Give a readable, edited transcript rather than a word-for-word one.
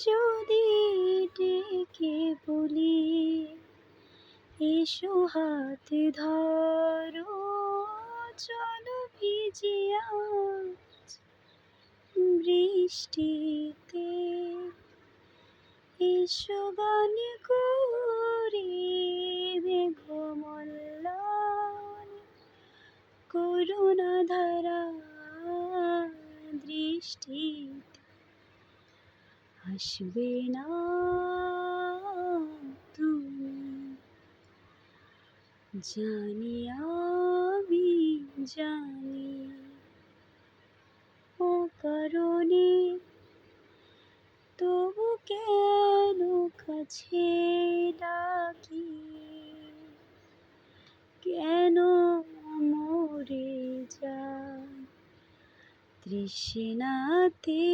যদি ডেকে বলি এসো হাত ধরো, চলো ভিজি আজ বৃষ্টিতে, এসো গান করি মেঘমল্লন, করুণা ধারা দৃষ্টিতে আসবে না তুমি, জানি আমি জানি অকারণে, তবু কেন কাছে ডাকি, কেন মরে যায় তৃষ্ণাতে।